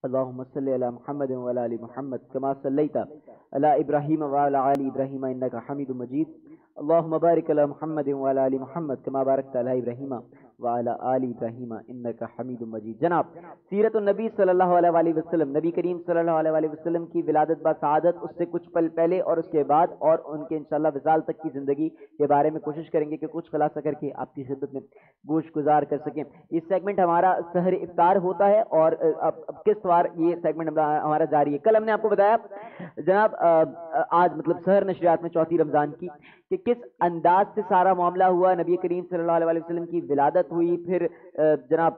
اللهم صل على محمد وعلى ال محمد كما صليت على ابراهيم وعلى ال ابراهيم انك حميد مجيد. اللهم بارك على محمد وعلى ال محمد كما باركت على ابراهيم وعلى ال ابراهيم انك حميد مجيد. جناب سیرت النبی صلی اللہ علیہ وآلہ وسلم، نبی کریم صلی اللہ علیہ وآلہ وسلم کی ولادت با سعادت، اس سے کچھ پل پہلے اور اس کے بعد، اور ان کے انشاءاللہ وصال تک کی زندگی کے بارے میں کوشش کریں گے کہ کچھ خلاصہ کر کے آپ کی خدمت میں گوش گزار کر سکیں. یہ سیگمنٹ ہمارا سحر افطار ہوتا ہے اور اب کس وار یہ سیگمنٹ ہمارا جاری ہے. کل ہم نے آپ کو بتایا جناب آج مطلب سحر نشریات میں چوتھی رمضان کی کہ کس انداز سے سارا معاملہ ہوا. نبی کریم صلی اللہ علیہ وسلم کی ولادت ہوئی، پھر جناب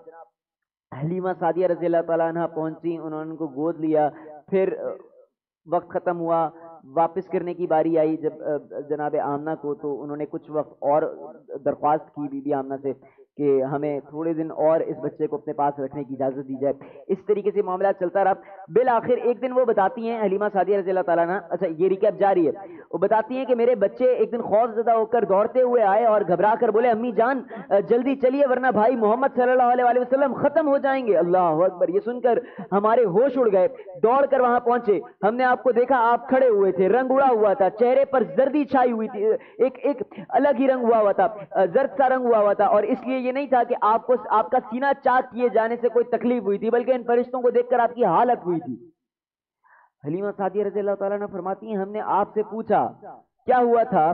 حلیمہ سعدیہ رضی اللہ تعالیٰ عنہ پہنچی، انہوں نے ان کو گود لیا، پھر وقت ختم ہوا، واپس کرنے کی باری آئی جب جناب آمنہ کو، تو انہوں نے کچھ وقت اور درخواست کی بی بی آمنہ سے کہ ہمیں تھوڑے دن اور اس بچے کو اپنے پاس رکھنے کی اجازت دی جائے. اس طریقے سے معاملات چلتا رہا. بالآخر ایک دن وہ بتاتی ہیں حلیمہ سعدیہ رضی اللہ تعالیٰ عنہ، اچھا یہ ریکیپ جاری ہے، وہ بتاتی ہیں کہ میرے بچے ایک دن خوف زدہ ہو کر دوڑتے ہوئے آئے اور گھبرا کر بولے امی جان جلدی چلیے ورنہ بھائی محمد صلی اللہ علیہ وسلم ختم ہو جائیں گے. اللہ اکبر. یہ سن کر ہمارے ہوش اڑ گئے. دوڑ کر وہاں پہنچے، ہم نے آپ کو دیکھا آپ کھڑے ہوئے تھے، رنگ اڑا ہوا تھا، چہرے پر زردی چھائی ہوئی تھی، ایک الگ ہی رنگ ہوا تھا، زرد سا رنگ ہوا تھا. اور اس لیے یہ نہیں تھا کہ آپ کا سینہ چاک کیے جانے سے کوئی تکلیف ہوئی تھی، بلکہ ان فرشتوں کو دیکھ کر آپ کی حالت ہوئی تھی. حلیمہ سعدیہ رضی اللہ تعالیٰ نے فرماتی ہیں ہم نے آپ سے پوچھا کیا ہوا تھا،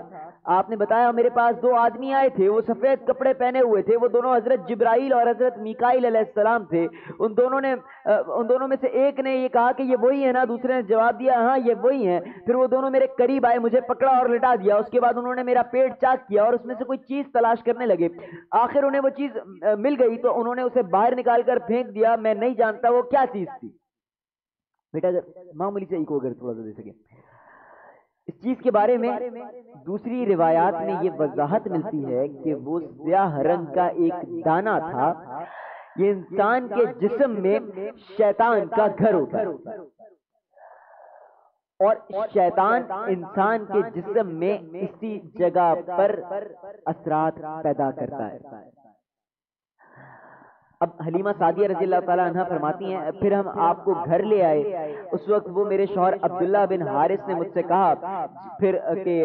آپ نے بتایا میرے پاس دو آدمی آئے تھے، وہ سفید کپڑے پہنے ہوئے تھے، وہ دونوں حضرت جبرائیل اور حضرت میکائیل علیہ السلام تھے. ان دونوں میں سے ایک نے یہ کہا کہ یہ وہی ہے نا، دوسرے نے جواب دیا ہاں یہ وہی ہیں. پھر وہ دونوں میرے قریب آئے، مجھے پکڑا اور لٹا دیا. اس کے بعد انہوں نے میرا پیٹ چاک کیا اور اس میں سے کوئی چیز تلاش کرنے لگے. آخر انہیں وہ چیز مل گئی تو انہوں نے اسے باہر نکال کر پھینک دیا. میں نہیں جانتا وہ کیا چیز تھی. بیٹا معمولی سے ایک اگر تھوڑا سا دے سکے اس چیز کے بارے میں. دوسری روایات میں یہ وضاحت ملتی ہے کہ وہ سیاہ رنگ کا ایک دانہ تھا. یہ انسان کے جسم میں شیطان کا گھر ہوتا ہے اور شیطان انسان کے جسم میں اسی جگہ پر اثرات پیدا کرتا ہے. اب حلیمہ سعدیہ رضی اللہ تعالیٰ عنہ فرماتی ہیں پھر ہم آپ کو گھر لے آئے. اس وقت وہ میرے شوہر عبداللہ بن حارث نے مجھ سے کہا پھر کہ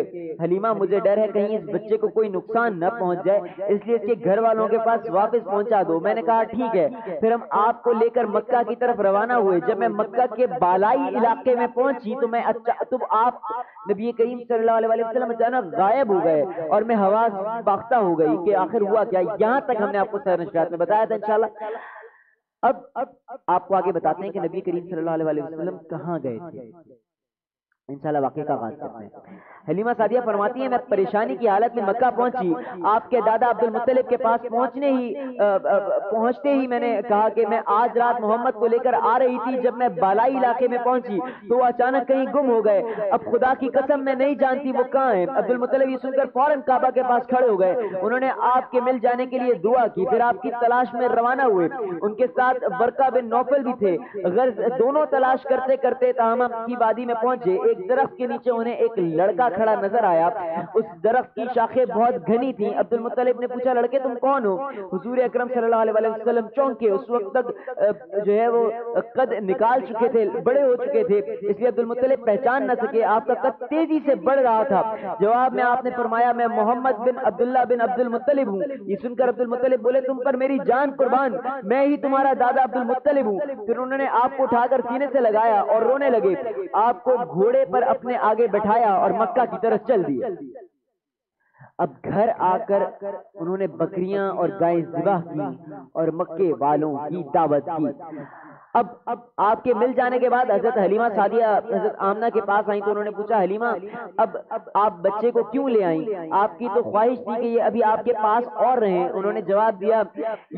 حلیمہ مجھے ڈر ہے کہیں اس بچے کو کوئی نقصان نہ پہنچ جائے، اس لیے اس کے گھر والوں کے پاس واپس پہنچا دو. میں نے کہا ٹھیک ہے. پھر ہم آپ کو لے کر مکہ کی طرف روانہ ہوئے. جب میں مکہ کے بالائی علاقے میں پہنچی تو آپ نبی کریم صلی اللہ علیہ وسلم اچانک غائب ہو گئے اور میں حواس باختہ ہو گئی کہ آخر ہوا کیا. یہاں تک ہم نے آپ کو سحر نشریات میں بتایا تھا انشاءاللہ. اب آپ کو آگے بتاتے ہیں کہ نبی کریم صلی اللہ علیہ وسلم کہاں گئے تھے. انشاءاللہ واقعے کا آغاز کرتے ہیں. حلیمہ سعدیہ فرماتی ہیں میں پریشانی کی حالت میں مکہ پہنچی. آپ کے دادا عبد المطلب کے پاس پہنچتے ہی میں نے کہا کہ میں آج رات محمد کو لے کر آ رہی تھی. جب میں بالائی علاقے میں پہنچی تو وہ اچانک کہیں گم ہو گئے. اب خدا کی قسم میں نہیں جانتی وہ کہاں ہیں. عبد المطلب یہ سن کر فوراً کعبہ کے پاس کھڑے ہو گئے. انہوں نے آپ کے مل جانے کے لیے دعا کی. پھر آپ کی تلاش میں روانہ ہوئے. ان کے ساتھ ورقہ بن نوفل بھی تھے. غرض دونوں تلاش کرتے کرتے تاہم کی وادی میں پہنچے. ایک درخت کے نیچے انہیں ایک لڑکا کھڑا نظر آیا. اس درخت کی شاخیں بہت گھنی تھیں. عبد المطلب نے پوچھا لڑکے تم کون ہو؟ حضور اکرم صلی اللہ علیہ وسلم چونکے. اس وقت تک جو ہے وہ قد نکال چکے تھے، بڑے ہو چکے تھے، اس لیے عبد المطلب پہچان نہ سکے. آپ کا قد تیزی سے بڑھ رہا تھا. جواب میں آپ نے فرمایا میں محمد بن عبداللہ بن عبد المطلب ہوں. یہ سن کر عبد المطلب بولے تم پر میری جان قربان، میں ہی تمہارا دادا عبد المطلب ہوں. پھر انہوں نے آپ کو اٹھا کر سینے سے لگایا اور رونے لگے. آپ کو گھوڑے پر اپنے آگے بٹھایا اور مکہ کی طرف چل دیے. اب گھر آ کر انہوں نے بکریاں اور گائیں ذبح کی اور مکے والوں کی دعوت کی. اب آپ کے مل جانے کے بعد حضرت حلیمہ سعدیہ حضرت آمنہ کے پاس آئیں تو انہوں نے پوچھا حلیمہ اب آپ بچے کو کیوں لے آئیں؟ آپ کی تو خواہش تھی کہ یہ ابھی آپ کے پاس اور رہیں. انہوں نے جواب دیا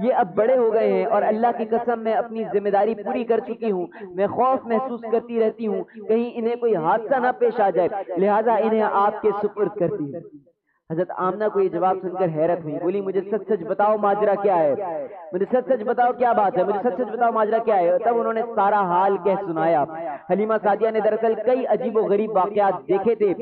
یہ اب بڑے ہو گئے ہیں اور اللہ کی قسم میں اپنی ذمہ داری پوری کر چکی ہوں. میں خوف محسوس کرتی رہتی ہوں کہیں انہیں کوئی حادثہ نہ پیش آ جائے، لہٰذا انہیں آپ کے سپرد کرتی ہوں. حضرت آمنہ کو یہ جواب سن کر حیرت ہوئی. بولی مجھے سچ سچ بتاؤ ماجرا کیا ہے، مجھے سچ سچ بتاؤ کیا بات ہے، مجھے سچ سچ بتاؤ ماجرا کیا ہے. تب انہوں نے سارا حال کہہ سنایا. حلیمہ سعدیہ نے دراصل کئی عجیب و غریب واقعات دیکھے تھے.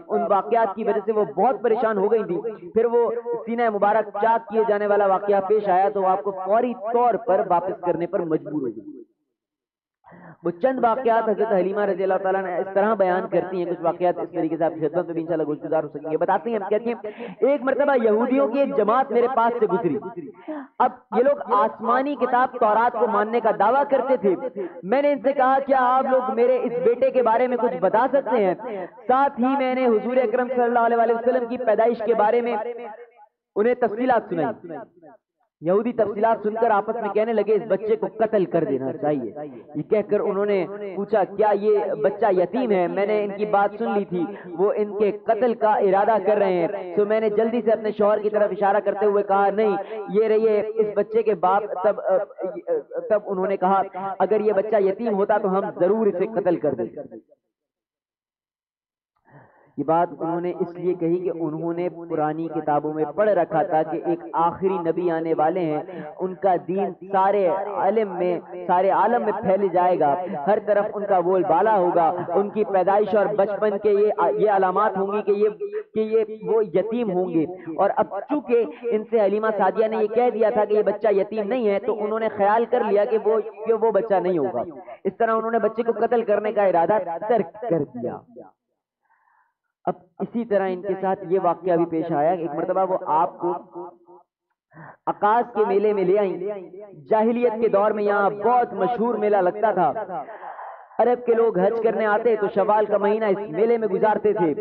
ان واقعات کی وجہ سے وہ بہت پریشان ہو گئی تھی. پھر وہ سینہ مبارک چاک کیے جانے والا واقعہ پیش آیا تو آپ کو فوری طور پر واپس کرنے پر مجبور ہو گئی. وہ چند واقعات حضرت حلیمہ رضی اللہ تعالیٰ نے اس طرح بیان کرتی ہیں، کچھ واقعات اس طریقے سے آپ کی خدمت میں بھی انشاءاللہ گزار ہو سکیں گے. بتاتی ہیں، کہتی ہیں ایک مرتبہ یہودیوں کی ایک جماعت میرے پاس سے گزری. اب یہ لوگ آسمانی کتاب تورات کو ماننے کا دعویٰ کرتے تھے. میں نے ان سے کہا کیا آپ لوگ میرے اس بیٹے کے بارے میں کچھ بتا سکتے ہیں؟ ساتھ ہی میں نے حضور اکرم صلی اللہ علیہ وسلم کی پیدائش کے بارے میں انہیں تفصیلات سنائی. یہودی تفصیلات سن کر آپس میں کہنے لگے اس بچے کو قتل کر دینا چاہیے. یہ کہہ کر انہوں نے پوچھا کیا یہ بچہ یتیم ہے؟ میں نے ان کی بات سن لی تھی، وہ ان کے قتل کا ارادہ کر رہے ہیں. تو میں نے جلدی سے اپنے شوہر کی طرف اشارہ کرتے ہوئے کہا نہیں یہ رہیے اس بچے کے باپ. تب انہوں نے کہا اگر یہ بچہ یتیم ہوتا تو ہم ضرور اسے قتل کر دیں. یہ بات انہوں نے اس لیے کہی کہ انہوں نے پرانی کتابوں میں پڑھ رکھا تھا کہ ایک آخری نبی آنے والے ہیں، ان کا دین سارے عالم میں پھیل جائے گا، ہر طرف ان کا بول بالا ہوگا. ان کی پیدائش اور بچپن کے یہ علامات ہوں گی کہ یہ وہ یتیم ہوں گے. اور اب چونکہ ان سے حلیمہ سعدیہ نے یہ کہہ دیا تھا کہ یہ بچہ یتیم نہیں ہے، تو انہوں نے خیال کر لیا کہ وہ بچہ نہیں ہوگا. اس طرح انہوں نے بچے کو قتل کرنے کا ارادہ ترک کر دیا. اب اسی طرح ان کے ساتھ یہ واقعہ بھی پیش آیا. ایک مرتبہ وہ آپ کو عکاظ کے میلے میں لے آئیں. جاہلیت کے دور میں یہاں بہت مشہور میلہ لگتا تھا. عرب کے لوگ حج کرنے آتے تو شوال کا مہینہ اس میلے میں گزارتے تھے.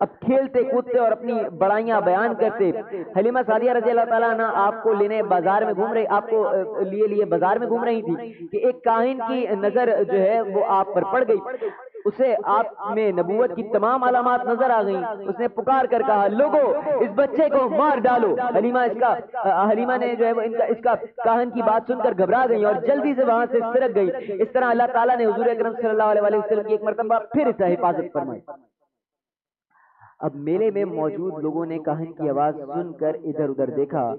اب کھیلتے کودتے اور اپنی بڑائیاں بیان کرتے. حلیمہ سعدیہ رضی اللہ تعالیٰ عنہ آپ کو لینے بازار میں گھوم رہی، آپ کو لیے بازار میں گھوم رہی تھی کہ ایک کاہن کی نظر جو ہے وہ آپ پر پڑ گئی. اسے آپ میں نبوت کی تمام علامات نظر آ گئیں. اس نے پکار کر کہا لوگو اس بچے کو مار ڈالو. حلیمہ نے جو ہے اس کا کاہن کی بات سن کر گھبرا گئی اور جلدی سے وہاں سے سرک گئی. اس طرح اللہ تعالیٰ نے حضور اکرم صلی اللہ علیہ وسلم کی ایک مرتبہ پھر اس حفاظت فرمائی. اب میلے میں موجود لوگوں نے کاہن کی آواز سن کر ادھر ادھر دیکھا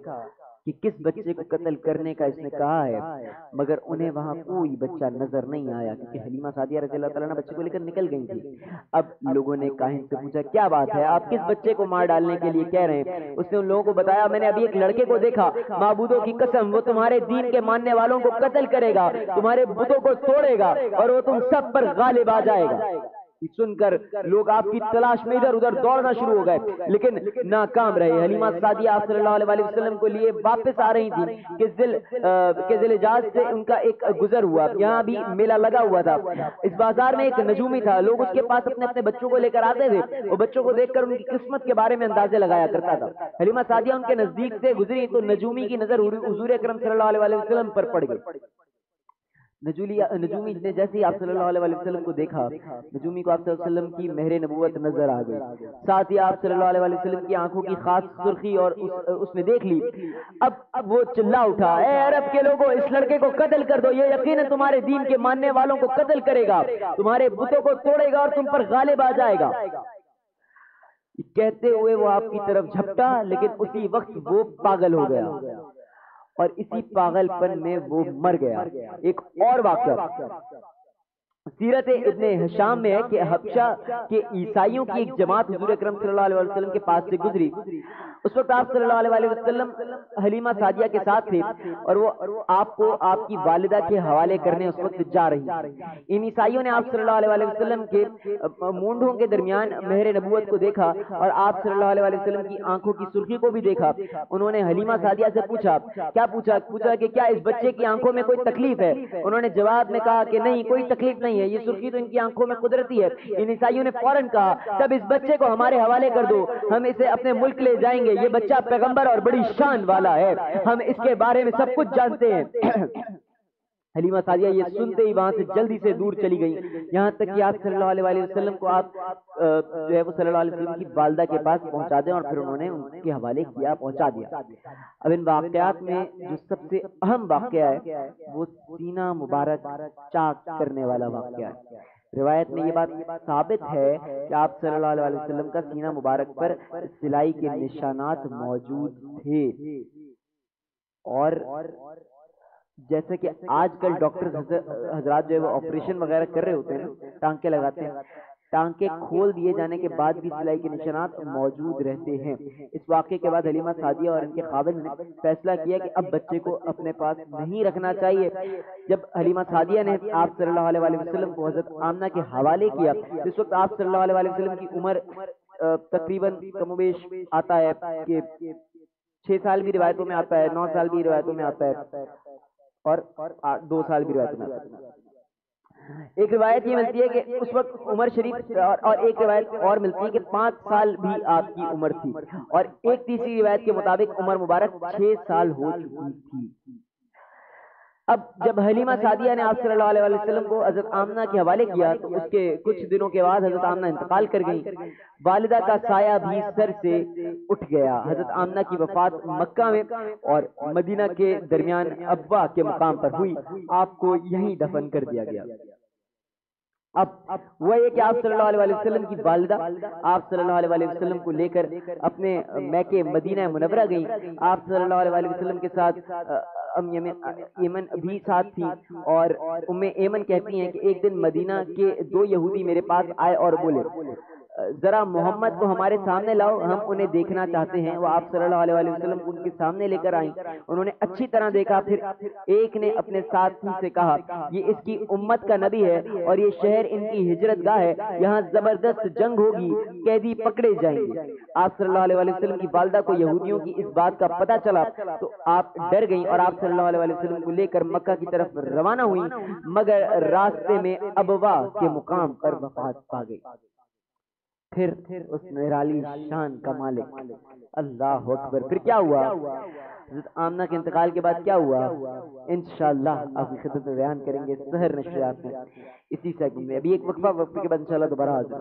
کہ کس بچے کو قتل کرنے کا اس نے کہا ہے، مگر انہیں وہاں کوئی بچہ نظر نہیں آیا کیونکہ حلیمہ سعدیہ رضی اللہ تعالیٰ نے بچے کو لے کر نکل گئی تھی. اب لوگوں نے کاہن سے پوچھا کیا بات ہے، آپ کس بچے کو مار ڈالنے کے لیے کہہ رہے ہیں؟ اس نے ان لوگوں کو بتایا میں نے ابھی ایک لڑکے کو دیکھا، معبودوں کی قسم وہ تمہارے دین کے ماننے والوں کو قتل کرے گا، تمہارے بتوں کو توڑے گا اور وہ تم سب پر غالب آ جائے گا. سن کر لوگ آپ کی تلاش میں ادھر ادھر دوڑنا شروع ہو گئے لیکن ناکام رہے. حلیمہ سعدیہ آپ صلی اللہ علیہ وسلم کو لیے واپس آ رہی تھی کہ ذیل حجاز سے ان کا ایک گزر ہوا. یہاں بھی میلہ لگا ہوا تھا. اس بازار میں ایک نجومی تھا. لوگ اس کے پاس اپنے اپنے بچوں کو لے کر آتے تھے. وہ بچوں کو دیکھ کر ان کی قسمت کے بارے میں اندازے لگایا کرتا تھا. حلیمہ سعدیہ ان کے نزدیک سے گزری تو نجومی کی نظر حضور اکرم صلی اللہ علیہ وسلم پر پڑ گئی. نجومی نے جیسے ہی آپ صلی اللہ علیہ وسلم کو دیکھا، نجومی کو آپ صلی اللہ علیہ وسلم کی مہر نبوت نظر آ گئی. ساتھ ہی آپ صلی اللہ علیہ وسلم کی آنکھوں کی خاص سرخی اور اس نے دیکھ لی. اب وہ چلا اٹھا اے عرب کے لوگوں اس لڑکے کو قتل کر دو، یہ یقیناً تمہارے دین کے ماننے والوں کو قتل کرے گا، تمہارے بتوں کو توڑے گا اور تم پر غالب آ جائے گا. کہتے ہوئے وہ آپ کی طرف جھپٹا لیکن اسی وقت وہ پاگل ہو گیا اور اسی پاگل پن میں وہ مر گیا. ایک اور واقعہ سیرت ابن ہشام میں ہے کہ حبشہ کے عیسائیوں کی ایک جماعت حضور اکرم صلی اللہ علیہ وسلم کے پاس سے گزری. اس وقت آپ صلی اللہ علیہ وسلم حلیمہ سعدیہ کے ساتھ تھے اور وہ آپ کو آپ کی والدہ کے حوالے کرنے اس وقت جا رہی. ان عیسائیوں نے آپ صلی اللہ علیہ وسلم کے مونڈوں کے درمیان مہر نبوت کو دیکھا اور آپ صلی اللہ علیہ وسلم کی آنکھوں کی سرخی کو بھی دیکھا. انہوں نے حلیمہ سعدیہ سے پوچھا کہ کیا اس بچے کی آنکھوں میں کوئی تکلیف ہے؟ انہوں نے جواب میں کہا کہ نہیں کوئی تکلیف نہیں ہے، یہ سرخی تو ان کی آنکھوں میں قدرتی ہے. ان عیسائیوں نے فوراً کہا تب اس بچے کو ہمارے حوالے کر دو، ہم اسے اپنے ملک لے جائیں گے. یہ بچہ پیغمبر اور بڑی شان والا ہے، ہم اس کے بارے میں سب کچھ جانتے ہیں. حلیمہ سعدیہ یہ سنتے ہی وہاں سے جلدی سے دور چلی گئی، یہاں تک کہ آپ صلی اللہ علیہ وسلم کو آپ جو ہے وہ صلی اللہ علیہ وسلم کی والدہ کے پاس پہنچا دیں اور پھر انہوں نے ان کے حوالے کیا، پہنچا دیا. اب ان واقعات میں جو سب سے اہم واقعہ ہے وہ سینہ مبارک چاک کرنے والا واقعہ ہے. روایت میں یہ بات ثابت ہے کہ آپ صلی اللہ علیہ وسلم کا سینہ مبارک پر سلائی کے نشانات موجود تھے. اور جیسے کہ آج کل ڈاکٹر حضرات جو ہے وہ آپریشن وغیرہ کر رہے ہوتے ہیں، ٹانکے لگاتے ہیں، ٹانکے کھول دیے جانے کے بعد بھی سلائی کے نشانات موجود رہتے ہیں۔ اس واقعے کے بعد حلیمہ سعدیہ اور ان کے خاوند نے فیصلہ کیا کہ اب بچے کو اپنے پاس نہیں رکھنا چاہیے۔ جب حلیمہ سعدیہ نے آپ صلی اللہ علیہ وسلم کو حضرت آمنہ کے حوالے کیا، اس وقت آپ صلی اللہ علیہ وسلم کی عمر تقریباً کم و بیش آتا ہے کہ 6 سال بھی روایتوں میں آتا ہے، 9 سال بھی روایتوں میں آتا ہے، اور 2 سال بھی روایتوں میں آتا ہے۔ ایک روایت یہ ملتی ہے کہ اس وقت عمر شریف اور ایک روایت اور ملتی ہے کہ 5 سال بھی آپ کی عمر تھی، اور ایک تیسری روایت کے مطابق عمر مبارک 6 سال ہو چکی تھی۔ اب جب حلیمہ سعدیہ نے آپ صلی اللہ علیہ وسلم کو حضرت آمنہ کے حوالے کیا تو اس کے کچھ دنوں کے بعد حضرت آمنہ انتقال کر گئیں۔ والدہ کا سایہ بھی سر سے اٹھ گیا۔ حضرت آمنہ کی وفات مکہ میں اور مدینہ کے درمیان ابوا کے مقام پر ہوئی، آپ کو یہیں دفن کر دیا گیا۔ اب وہ یہ کہ آپ صلی اللہ علیہ وسلم کی والدہ آپ صلی اللہ علیہ وسلم کو لے کر اپنے میکے مدینہ منورہ گئیں۔ آپ صلی اللہ علیہ وسلم کے ساتھ ایمن بھی ساتھ تھی، اور ایمن کہتی ہیں کہ ایک دن مدینہ کے 2 یہودی میرے پاس آئے اور بولے، ذرا محمد کو ہمارے سامنے لاؤ، ہم انہیں دیکھنا چاہتے ہیں۔ وہ آپ صلی اللہ علیہ وسلم کو ان کے سامنے لے کر آئیں۔ انہوں نے اچھی طرح دیکھا، پھر ایک نے اپنے ساتھی سے کہا، یہ اس کی امت کا نبی ہے اور یہ شہر ان کی ہجرت گاہ ہے، یہاں زبردست جنگ ہوگی، قیدی پکڑے جائیں گے۔ آپ صلی اللہ علیہ وسلم کی والدہ کو یہودیوں کی اس بات کا پتہ چلا تو آپ ڈر گئیں اور آپ صلی اللہ علیہ وسلم کو لے کر مکہ کی طرف روانہ ہوئیں، مگر راستے میں ابوا کے مقام پر وفات پا گئی۔ پھر اس نرالی شان کا مالک اللہ اکبر، پھر کیا ہوا؟ حضرت آمنہ کے انتقال کے بعد کیا ہوا انشاءاللہ آپ کی خدمت میں بیان کریں گے سحر نشریات میں اسی سیگمنٹ میں۔ ابھی ایک وقفہ کے بعد انشاءاللہ دوبارہ حاضر۔